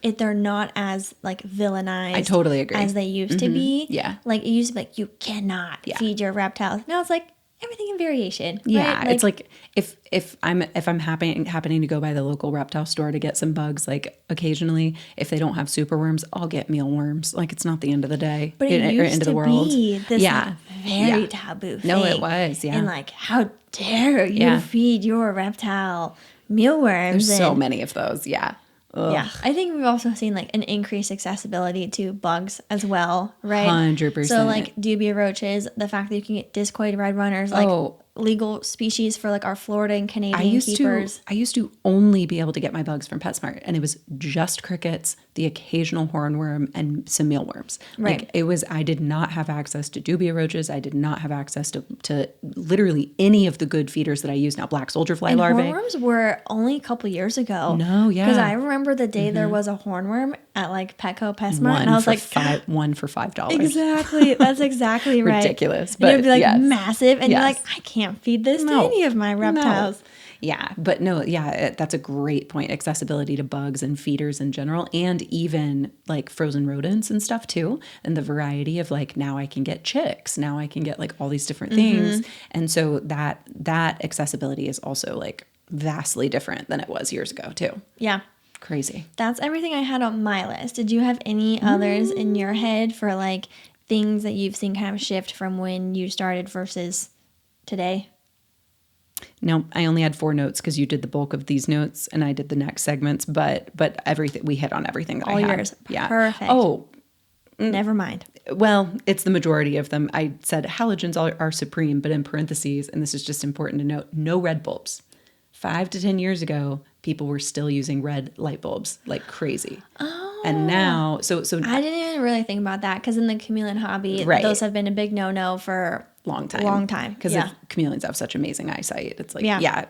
that they're not as like villainized. I totally agree. As they used to be. Yeah. Like it used to be like you cannot feed your reptiles. Now it's like everything in variation. Yeah, right? it's like if I'm happening to go by the local reptile store to get some bugs, like occasionally, if they don't have superworms, I'll get mealworms. Like it's not the end of the day. But it used end of the to world. be this like, very taboo thing. No, it was. Yeah, and like how dare you feed your reptile mealworms? There's so many of those. Yeah. Ugh. Yeah, I think we've also seen like an increased accessibility to bugs as well, right? 100%. So like dubia roaches, the fact that you can get discoid red runners, like legal species for like our Florida and Canadian keepers. I used to only be able to get my bugs from PetSmart, and it was just crickets, the occasional hornworm, and some mealworms. Right. Like it was, I did not have access to dubia roaches. I did not have access to literally any of the good feeders that I use now. Black soldier fly larvae. Hornworms were only a couple years ago. No, yeah. Because I remember the day there was a hornworm at like Petco PetSmart, and I was like, one for $5. Exactly. That's exactly right. Ridiculous. And But it would be like massive, and you're Yes. like, I can't feed this to any of my reptiles. Yeah, but no, yeah, that's a great point. Accessibility to bugs and feeders in general, and even like frozen rodents and stuff too. And the variety of like, now I can get chicks, now I can get like all these different things. And so that accessibility is also like vastly different than it was years ago too. Yeah. Crazy. That's everything I had on my list. Did you have any others in your head for like things that you've seen kind of shift from when you started versus today? No, I only had 4 notes because you did the bulk of these notes and I did the next segments, but everything, we hit on everything that all I had. Yours. Yeah. Perfect. Oh, never mind. Well, it's the majority of them. I said halogens are supreme, but in parentheses, and this is just important to note, no red bulbs. 5 to 10 years ago, people were still using red light bulbs like crazy. Oh. And now, so I didn't even really think about that because in the chameleon hobby, those have been a big no-no for long time because chameleons have such amazing eyesight. It's like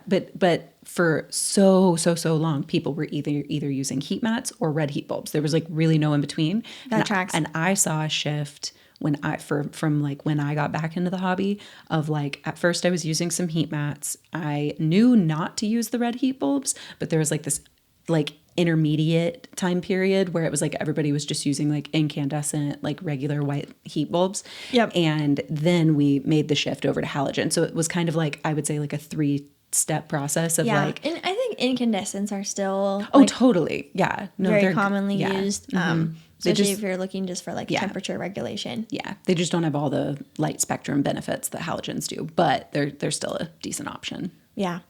but for so long people were either using heat mats or red heat bulbs. There was like really no in between. That tracks. And I saw a shift when from like when I got back into the hobby of like, at first I was using some heat mats. I knew not to use the red heat bulbs, but there was like this like intermediate time period where it was like everybody was just using like incandescent, like regular white heat bulbs. Yep. And then we made the shift over to halogen. So it was kind of like, I would say like a 3-step process of like. And I think incandescents are still. Oh, like, totally. Yeah. No, very commonly used. Especially if you're looking just for like temperature regulation. Yeah. They just don't have all the light spectrum benefits that halogens do, but they're still a decent option. Yeah.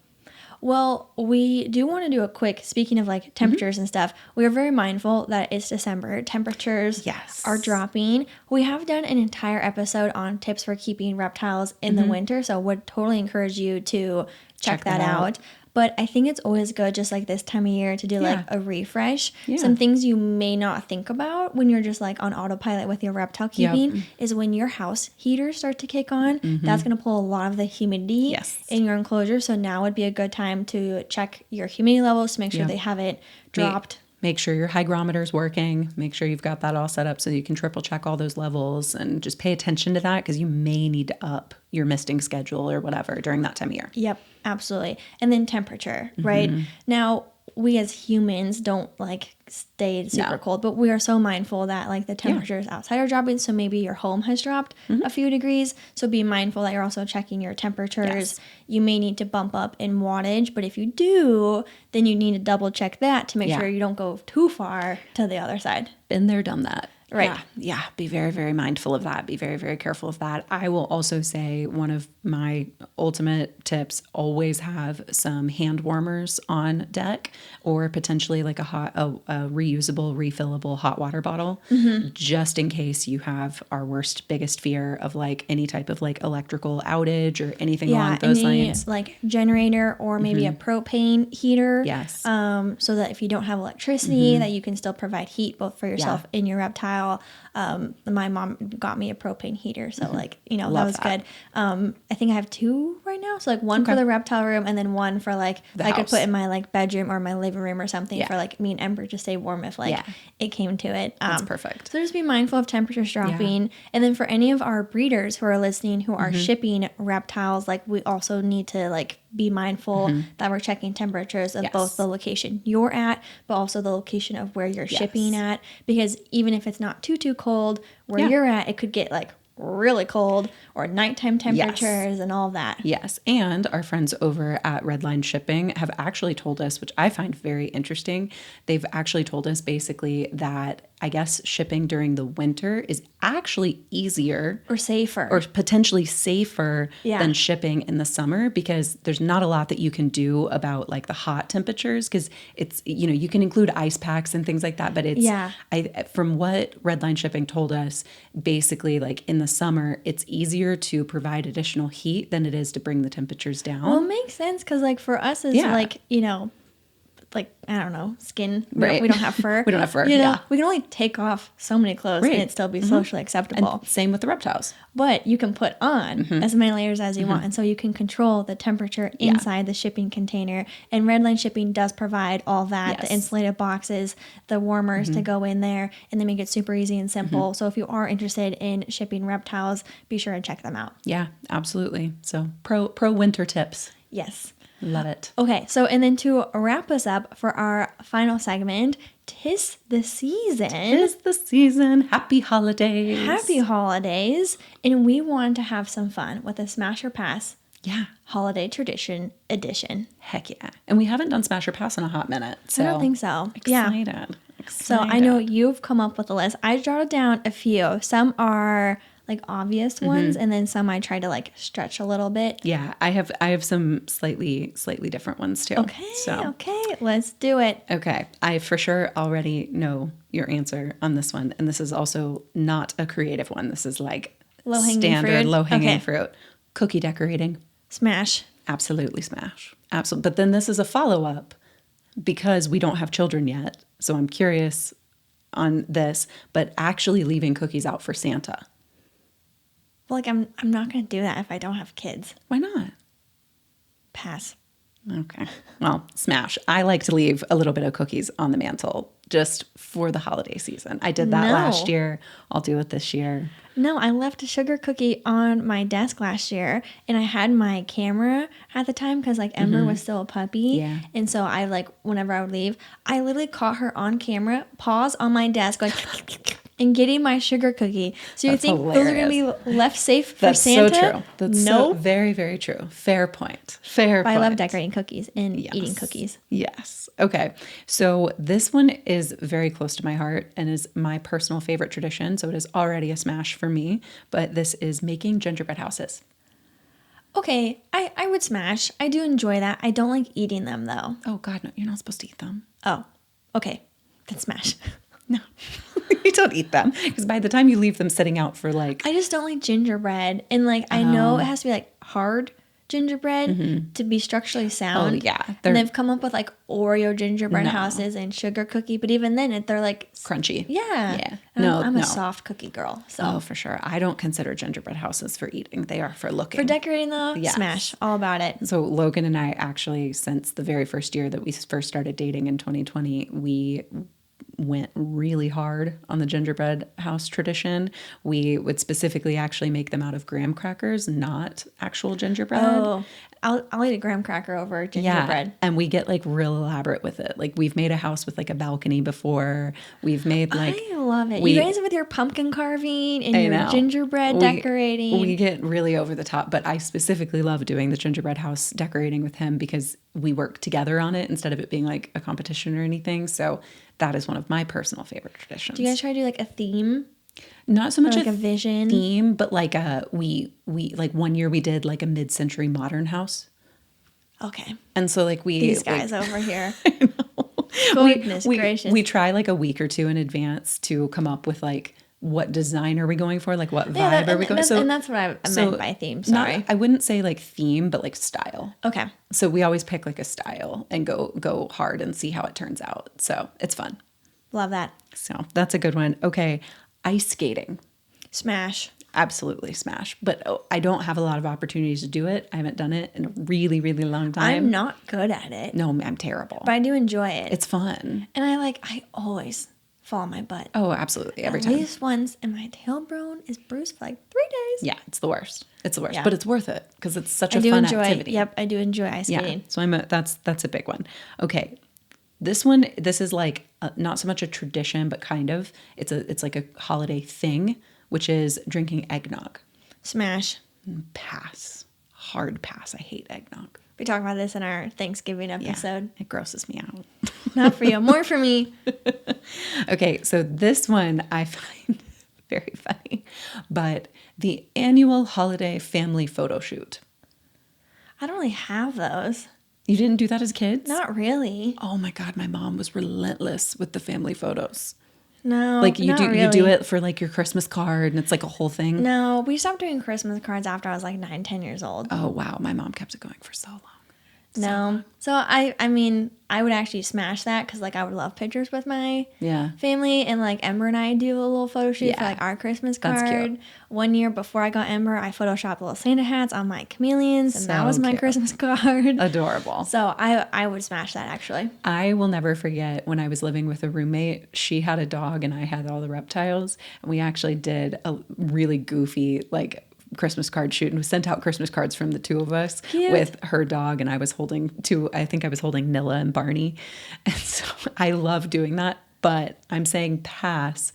Well, we do want to do a quick, speaking of like temperatures and stuff, we are very mindful that it's December. Temperatures are dropping. We have done an entire episode on tips for keeping reptiles in the winter, so would totally encourage you to check that out. But I think it's always good just like this time of year to do like a refresh. Yeah. Some things you may not think about when you're just like on autopilot with your reptile keeping is when your house heaters start to kick on. That's going to pull a lot of the humidity in your enclosure. So now would be a good time to check your humidity levels to make sure they haven't dropped. Make sure your hygrometer is working. Make sure you've got that all set up so you can triple check all those levels and just pay attention to that because you may need to up your misting schedule or whatever during that time of year. Yep, absolutely. And then temperature, right? Now, we as humans don't like stay super cold, but we are so mindful that like the temperatures outside are dropping. So maybe your home has dropped a few degrees. So be mindful that you're also checking your temperatures. Yes. You may need to bump up in wattage, but if you do, then you need to double check that to make sure you don't go too far to the other side. Been there, done that. Right. Yeah. Be very, very mindful of that. Be very, very careful of that. I will also say one of my ultimate tips, always have some hand warmers on deck or potentially like a reusable, refillable hot water bottle, just in case you have our worst, biggest fear of like any type of like electrical outage or anything along those lines. Like generator or maybe a propane heater. Yes. So that if you don't have electricity, that you can still provide heat both for yourself and your reptile. My mom got me a propane heater, so like that was good. I think I have 2 right now, so like one for the reptile room and then one for like I could put in my like bedroom or my living room or something for like me and Ember to stay warm if like it came to it. That's perfect. So just be mindful of temperatures dropping, and then for any of our breeders who are listening who are shipping reptiles, like we also need to like be mindful that we're checking temperatures of both the location you're at, but also the location of where you're shipping at, because even if it's not too cold where you're at, it could get like really cold or nighttime temperatures and all that. Yes. And our friends over at Redline Shipping have actually told us, which I find very interesting, they've actually told us basically that I guess shipping during the winter is actually easier or safer or potentially safer than shipping in the summer, because there's not a lot that you can do about like the hot temperatures, because it's, you can include ice packs and things like that, but it's from what Redline Shipping told us, basically like in the summer it's easier to provide additional heat than it is to bring the temperatures down. Well, it makes sense because like for us it's like like, I don't know, skin. Right. We don't have fur. We don't have fur. We can only take off so many clothes and it still be socially acceptable. And same with the reptiles. But you can put on as many layers as you want. And so you can control the temperature inside the shipping container. And Redline Shipping does provide all that, the insulated boxes, the warmers to go in there, and they make it super easy and simple. So if you are interested in shipping reptiles, be sure and check them out. Yeah, absolutely. So pro winter tips. Yes. Love it. Okay, so and then to wrap us up for our final segment, 'tis the season. 'Tis the season. Happy holidays. Happy holidays. And we wanted to have some fun with a Smash or Pass holiday tradition edition. Heck yeah. And we haven't done Smash or Pass in a hot minute. So I don't think so. Excited. Yeah. So I know you've come up with a list. I jotted down a few. Some are like obvious ones, and then some I try to like stretch a little bit. Yeah, I have some slightly different ones too. Okay, let's do it. Okay, I for sure already know your answer on this one, and this is also not a creative one. This is like standard low-hanging fruit. Cookie decorating. Smash. Absolutely smash. Absolutely. But then this is a follow-up because we don't have children yet. So I'm curious on this, but actually leaving cookies out for Santa. Well, like I'm not going to do that if I don't have kids. Why not? Pass. Okay. Well, smash. I like to leave a little bit of cookies on the mantle just for the holiday season. I did that last year. I'll do it this year. No, I left a sugar cookie on my desk last year, and I had my camera at the time because like Ember was still a puppy. Yeah. And so I like whenever I would leave, I literally caught her on camera, pause on my desk, going and getting my sugar cookie. So you think those are going to be left safe for Santa? That's so true. That's so very, very true. Fair point. But I love decorating cookies and eating cookies. Yes. Okay. So this one is very close to my heart and is my personal favorite tradition. So it is already a smash for me. But this is making gingerbread houses. Okay. I would smash. I do enjoy that. I don't like eating them though. Oh, God, no. You're not supposed to eat them. Oh, okay. Then smash. No, you don't eat them because by the time you leave them sitting out for like... I just don't like gingerbread. And like, I know it has to be like hard gingerbread to be structurally sound. Oh, yeah. And they've come up with like Oreo gingerbread houses and sugar cookie. But even then, they're like... crunchy. Yeah. Yeah. I'm a soft cookie girl. So. Oh, for sure. I don't consider gingerbread houses for eating. They are for looking. For decorating though, smash. All about it. So Logan and I actually, since the very first year that we first started dating in 2020, we went really hard on the gingerbread house tradition. We would specifically actually make them out of graham crackers, not actual gingerbread. Oh, I'll eat a graham cracker over gingerbread. Yeah, and we get like real elaborate with it. Like we've made a house with like a balcony before. We've made like... I love it. You guys with your pumpkin carving and your gingerbread decorating. We get really over the top, but I specifically love doing the gingerbread house decorating with him because we work together on it instead of it being like a competition or anything. So that is one of my personal favorite traditions. Do you guys try to do like a theme? Not so much like a vision theme, but like we like one year we did like a mid-century modern house. Okay. And so like these guys over here. I know. Goodness gracious. We try like a week or two in advance to come up with like what design are we going for? Like what vibe are we going for? And that's what I meant by theme. Sorry. I wouldn't say like theme, but like style. Okay. So we always pick like a style and go hard and see how it turns out. So it's fun. Love that. So that's a good one. Okay. Ice skating. Smash. Absolutely smash. But I don't have a lot of opportunities to do it. I haven't done it in a really, really long time. I'm not good at it. No, I'm terrible. But I do enjoy it. It's fun. And I always fall on my butt. Oh, absolutely. Every time. At least once, and my tailbone is bruised for like 3 days. Yeah, it's the worst. It's the worst. Yeah. But it's worth it because it's such a fun activity. Yep, I do enjoy ice skating. Yeah, so that's a big one. Okay. This is like not so much a tradition, but kind of. It's like a holiday thing, which is drinking eggnog. Smash. Pass. Hard pass. I hate eggnog. We talked about this in our Thanksgiving episode. Yeah, it grosses me out. Not for you. More for me. Okay, so this one I find very funny. But the annual holiday family photo shoot. I don't really have those. You didn't do that as kids? Not really. Oh my God, my mom was relentless with the family photos. No, like you not do really. You do it for like your Christmas card and it's like a whole thing. No, we stopped doing Christmas cards after I was like 9-10 years old. Oh wow, my mom kept it going for so long. No. So I mean, I would actually smash that because like I would love pictures with my family, and like Ember and I do a little photo shoot for like our Christmas card. That's cute. One year before I got Ember, I photoshopped little Santa hats on my chameleons, and that was my cute. Christmas card. Adorable. So I would smash that actually. I will never forget when I was living with a roommate. She had a dog and I had all the reptiles, and we actually did a really goofy like Christmas card shoot and sent out Christmas cards from the two of us Cute. with her dog. And I was holding Nilla and Barney. And so I love doing that. But I'm saying pass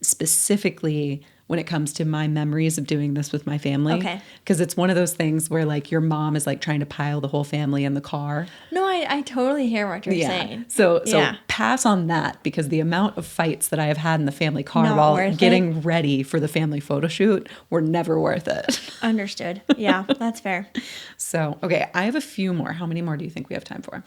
specifically when it comes to my memories of doing this with my family. Okay. Because it's one of those things where like your mom is like trying to pile the whole family in the car. No, I totally hear what you're saying. So pass on that, because the amount of fights that I have had in the family car Not while worth getting it. ready for the family photo shoot were never worth it. Understood. Yeah, that's fair. So, okay, I have a few more. How many more do you think we have time for?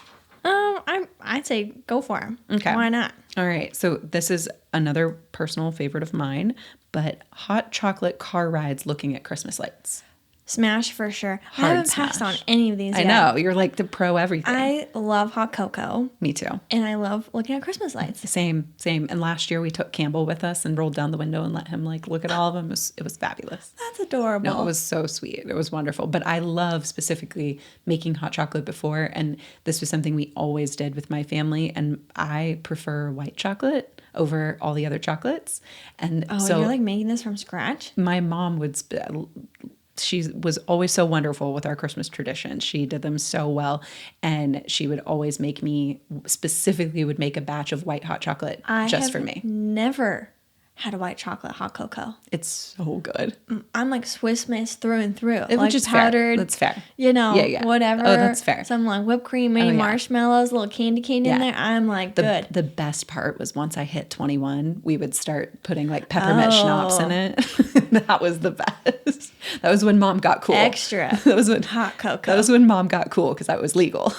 I'd say go for them. Okay. Why not? All right. So this is another personal favorite of mine, but hot chocolate car rides looking at Christmas lights. Smash for sure. Hard I haven't passed smash. on any of these I yet. know. You're like the pro everything. I love hot cocoa. Me too. And I love looking at Christmas lights. Same. And last year we took Campbell with us and rolled down the window and let him like look at all of them. It was fabulous. That's adorable. No, it was so sweet. It was wonderful. But I love specifically making hot chocolate before. And this was something we always did with my family. And I prefer white chocolate over all the other chocolates. And so you're like making this from scratch? my mom would she was always so wonderful with our Christmas traditions. She did them so well. And she would always make me, specifically would make a batch of white hot chocolate just for me. Never had a white chocolate hot cocoa. It's so good. I'm like Swiss Miss through and through. Which like is powdered. Fair. That's fair. You know, whatever. Oh, that's fair. Some like whipped cream, mini marshmallows, little candy cane in there. I'm like, good. The best part was once I hit 21, we would start putting like peppermint schnapps in it. That was the best. That was when mom got cool. Extra. That was when hot cocoa. That was when mom got cool because that was legal.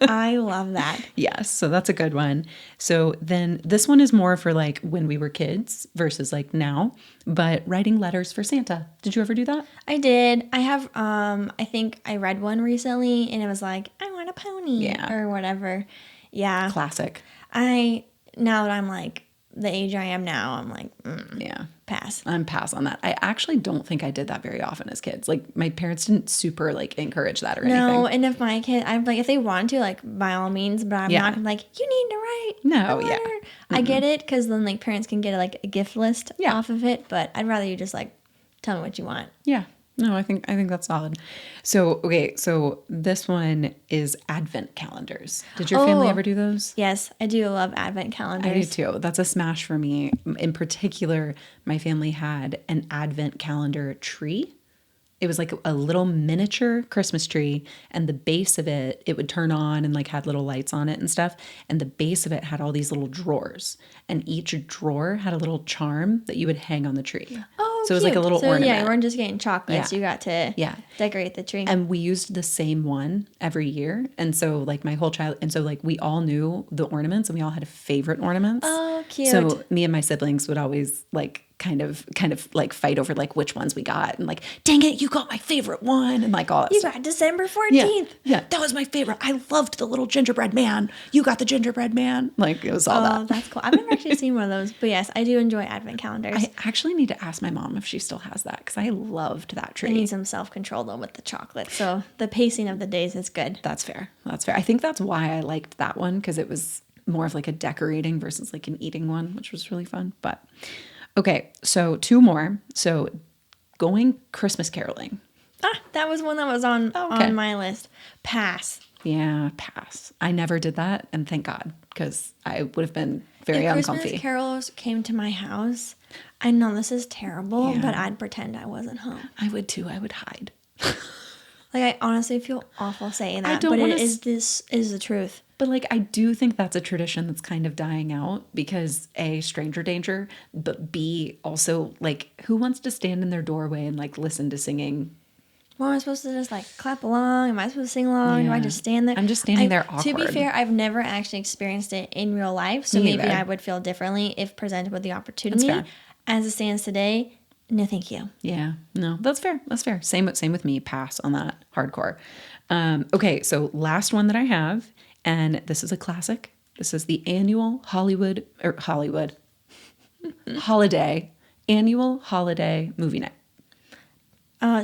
I love that. Yes. So that's a good one. So then this one is more for like when we were kids versus like now, but writing letters for Santa. Did you ever do that? I did. I have, I think I read one recently and it was like, I want a pony or whatever. Yeah. Classic. Now that I'm like the age I am now, I'm like, pass. I'm pass on that. I actually don't think I did that very often as kids. Like my parents didn't super like encourage that or anything. No, and if my kid, I'm like, if they want to, like by all means, but I'm not like, you need to write. No, a letter. I get it because then like parents can get like a gift list off of it, but I'd rather you just like tell me what you want. Yeah. No, I think that's solid. So, okay, so this one is advent calendars. Did your family ever do those? Yes, I do love advent calendars. I do too. That's a smash for me. In particular, my family had an advent calendar tree. It was like a little miniature Christmas tree, and the base of it would turn on and like had little lights on it and stuff. And the base of it had all these little drawers, and each drawer had a little charm that you would hang on the tree. Oh, so it was like a little ornament. Yeah, you weren't just getting chocolates. You got to decorate the tree. And we used the same one every year. And so like my whole and so like we all knew the ornaments and we all had favorite ornaments. Oh, cute. So me and my siblings would always like kind of like fight over like which ones we got and like, dang it, you got my favorite one and like all that you stuff. got December 14th. Yeah, that was my favorite. I loved the little gingerbread man. You got the gingerbread man. Like it was all that. Oh, that's cool. I've never actually seen one of those, but yes, I do enjoy advent calendars. I actually need to ask my mom if she still has that because I loved that tree. I need some self-control though with the chocolate, so the pacing of the days is good. That's fair. I think that's why I liked that one because it was more of like a decorating versus like an eating one, which was really fun. But okay, so two more. So going Christmas caroling. That was one that was on my list. Pass. Yeah, pass. I never did that, and thank God, because I would have been very uncomfy. Christmas carols came to my house, I know this is terrible, but I'd pretend I wasn't home. I would too. I would hide. Like, I honestly feel awful saying that, but this is the truth. But like, I do think that's a tradition that's kind of dying out because A, stranger danger, but B, also like, who wants to stand in their doorway and like listen to singing? Well, am I supposed to just like clap along? Am I supposed to sing along? Do I just stand there? I'm just standing there awkward. To be fair, I've never actually experienced it in real life, so maybe I would feel differently if presented with the opportunity. That's fair. As it stands today, no thank you. Yeah, no, that's fair. That's fair. Same with me. Pass on that. Hardcore. Okay, so last one that I have, and this is a classic. This is the annual annual holiday movie night.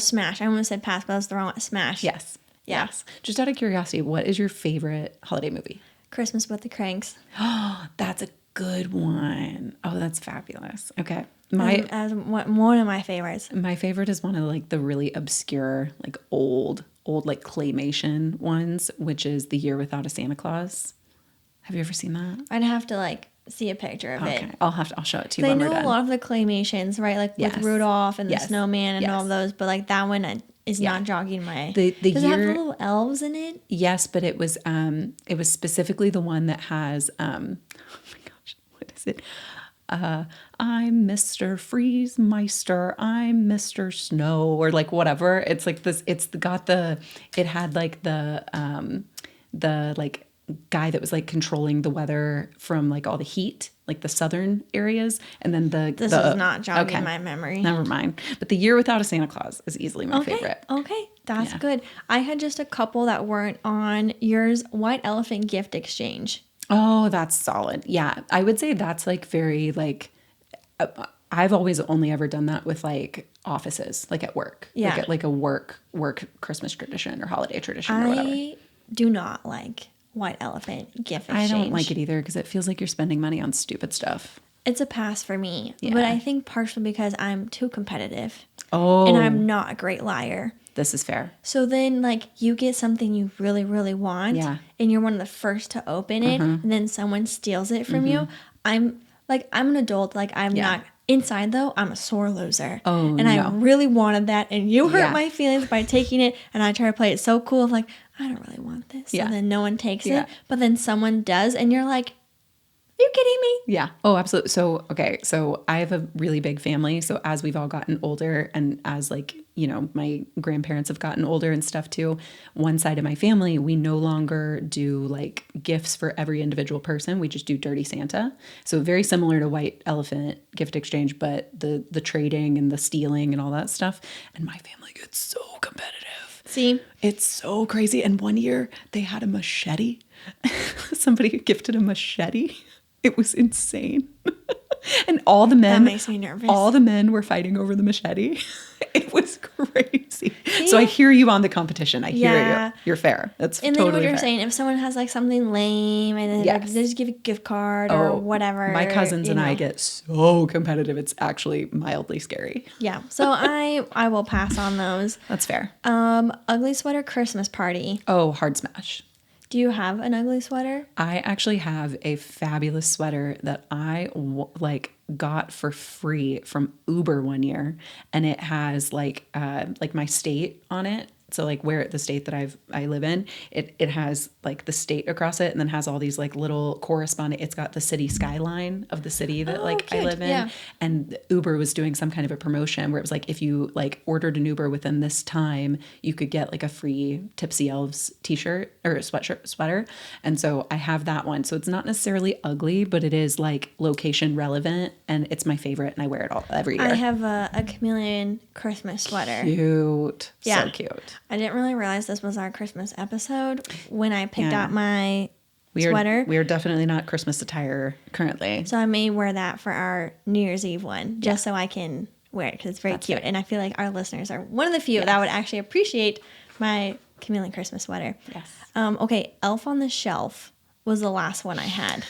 Smash. I almost said pass, but that's the wrong one. Smash. Yes. Just out of curiosity, what is your favorite holiday movie? Christmas with the Cranks. Oh, that's a good one. Oh, that's fabulous. Okay. As one of my favorites. My favorite is one of like the really obscure, like old like claymation ones, which is The Year Without a Santa Claus. Have you ever seen that? I'd have to like see a picture of it. I'll show it to you when we're done. I know a lot of the claymations, right? Like with Rudolph and the snowman and all those, but like that one is not jogging my. Does it have the little elves in it? Yes, but it was specifically the one that has oh my gosh, what is it? I'm Mr. Freeze Meister, I'm Mr. Snow, or like whatever. It's like this, it had like the like guy that was like controlling the weather from like all the heat, like the southern areas. And then this is not jogging my memory. Never mind. But The Year Without a Santa Claus is easily my favorite. Okay. That's good. I had just a couple that weren't on yours. White Elephant Gift Exchange. Oh, that's solid. Yeah. I would say that's like very like, I've always only ever done that with like offices, like at work. Yeah. Like a work Christmas tradition or holiday tradition or whatever. I do not like White Elephant Gift Exchange. I don't like it either because it feels like you're spending money on stupid stuff. It's a pass for me. Yeah. But I think partially because I'm too competitive. Oh. And I'm not a great liar. This is fair. So then, like, you get something you really, really want, and you're one of the first to open it, and then someone steals it from you. I'm an adult. Like, I'm not inside though. I'm a sore loser. Oh, and I really wanted that, and you hurt my feelings by taking it. And I try to play it so cool, of like, I don't really want this. And then no one takes it, but then someone does, and you're like, are you kidding me? Yeah. Oh, absolutely. So, okay. So I have a really big family. So as we've all gotten older and as like, you know, my grandparents have gotten older and stuff too, one side of my family, we no longer do like gifts for every individual person. We just do Dirty Santa. So very similar to White Elephant Gift Exchange, but the trading and the stealing and all that stuff. And my family gets so competitive. See? It's so crazy. And one year they had a machete. Somebody gifted a machete. It was insane. And all the men, that makes me nervous. All the men were fighting over the machete. It was crazy. Yeah. So I hear you on the competition. I hear you. You're fair. That's totally fair. And then what you're saying, if someone has like something lame and then they just give a gift card or whatever. My cousins and I get so competitive. It's actually mildly scary. Yeah. So I will pass on those. That's fair. Ugly sweater Christmas party. Oh, hard smash. Do you have an ugly sweater? I actually have a fabulous sweater that I got for free from Uber one year, and it has like my state on it. So like where the state that I live in, it has like the state across it, and then has all these like little corresponding. It's got the city skyline of the city that cute. I live in. Yeah. And Uber was doing some kind of a promotion where it was like if you like ordered an Uber within this time, you could get like a free Tipsy Elves t-shirt or sweater. And so I have that one. So it's not necessarily ugly, but it is like location relevant, and it's my favorite, and I wear it every year. I have a Chameleon Christmas sweater. Cute. Yeah. So cute. I didn't really realize this was our Christmas episode when I picked out my sweater. We are definitely not Christmas attire currently. So I may wear that for our New Year's Eve one, just so I can wear it because it's very cute. Right. And I feel like our listeners are one of the few that would actually appreciate my Chameleon Christmas sweater. Yes. Okay, Elf on the Shelf was the last one I had.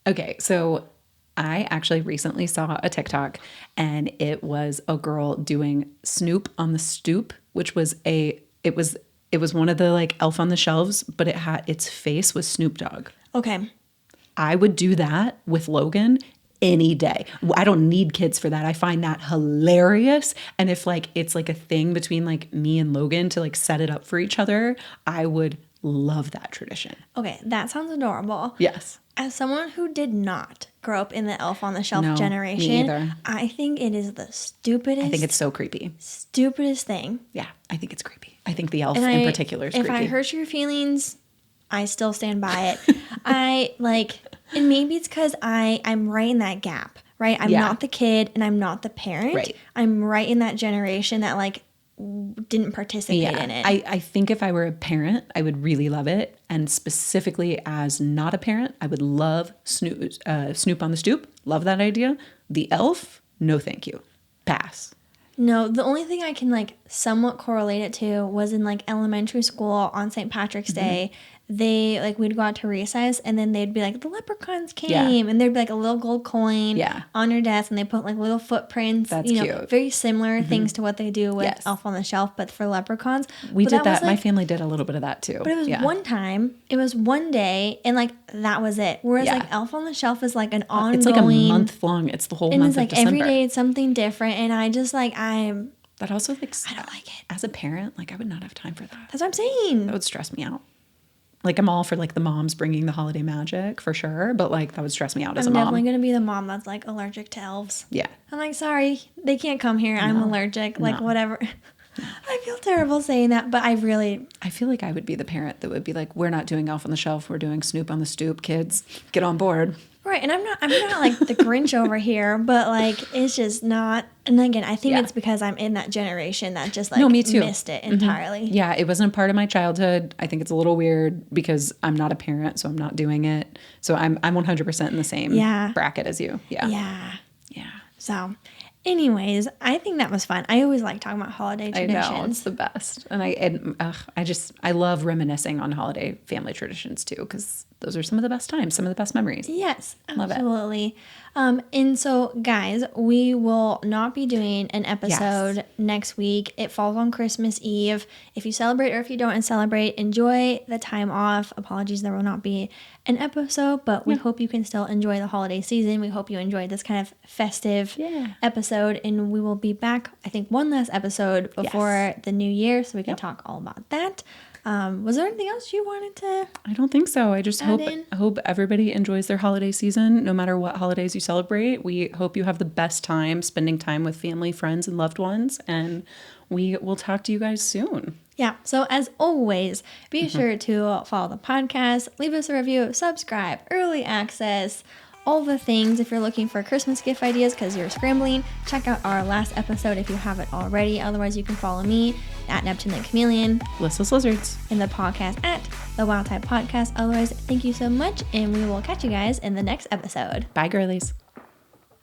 Okay, so I actually recently saw a TikTok, and it was a girl doing Snoop on the Stoop, which was it was one of the like Elf on the Shelves, but its face was Snoop Dogg. Okay. I would do that with Logan any day. I don't need kids for that. I find that hilarious. And if like it's like a thing between like me and Logan to like set it up for each other, I would love that tradition. Okay, that sounds adorable. Yes. As someone who did not grow up in the Elf on the Shelf generation, me either. I think it is the stupidest. I think it's so creepy. Stupidest thing. Yeah, I think it's creepy. I think the elf in particular is creepy. If I hurt your feelings, I still stand by it. And maybe it's because I'm right in that gap, right? I'm not the kid and I'm not the parent. Right. I'm right in that generation that like didn't participate in it. I think if I were a parent, I would really love it. And specifically as not a parent, I would love Snoop on the Stoop. Love that idea. The elf, no thank you. Pass. No, the only thing I can like somewhat correlate it to was in like elementary school on St. Patrick's Day. They like we'd go out to recess and then they'd be like the leprechauns came and there'd be like a little gold coin on your desk and they put like little footprints. That's cute. Very similar things to what they do with Elf on the Shelf, but for leprechauns. We did that. My family did a little bit of that too. But it was one time. It was one day, and like that was it. Whereas like Elf on the Shelf is like an ongoing. It's like a month long. It's the whole month of December. And it's like every day it's something different, and I just like But also like I don't like it. As a parent, like I would not have time for that. That's what I'm saying. That would stress me out. Like, I'm all for, like, the moms bringing the holiday magic, for sure. But, like, that would stress me out as a mom. I'm definitely going to be the mom that's, like, allergic to elves. Yeah. I'm like, sorry, they can't come here. I'm allergic. Like, whatever. I feel terrible saying that, but I feel like I would be the parent that would be like, we're not doing Elf on the Shelf. We're doing Snoop on the Stoop. Kids, get on board. Right. And I'm not like the Grinch over here, but, like, it's just not. And again, I think it's because I'm in that generation that just like me too. Missed it entirely. Yeah, it wasn't a part of my childhood. I think it's a little weird because I'm not a parent, so I'm not doing it. So I'm 100% in the same bracket as you. Yeah. So, anyways, I think that was fun. I always like talking about holiday traditions. I know, it's the best. And I love reminiscing on holiday family traditions too, because those are some of the best times, some of the best memories. Yes, absolutely. And so, guys, we will not be doing an episode next week. It falls on Christmas Eve. If you celebrate or if you don't celebrate, enjoy the time off. Apologies, there will not be an episode, but we hope you can still enjoy the holiday season. We hope you enjoyed this kind of festive episode, and we will be back, I think, one last episode before the new year, so we can talk all about that. Was there anything else you wanted to? I don't think so. I just hope everybody enjoys their holiday season, no matter what holidays you celebrate. We hope you have the best time spending time with family, friends, and loved ones. And we will talk to you guys soon. Yeah. So as always, be sure to follow the podcast, leave us a review, subscribe, early access, all the things. If you're looking for Christmas gift ideas because you're scrambling, check out our last episode if you haven't already. Otherwise, you can follow me at Neptune the Chameleon, Lyssa's Lizards, and the podcast at the Wild Type Podcast. Otherwise, thank you so much, and we will catch you guys in the next episode. Bye, girlies.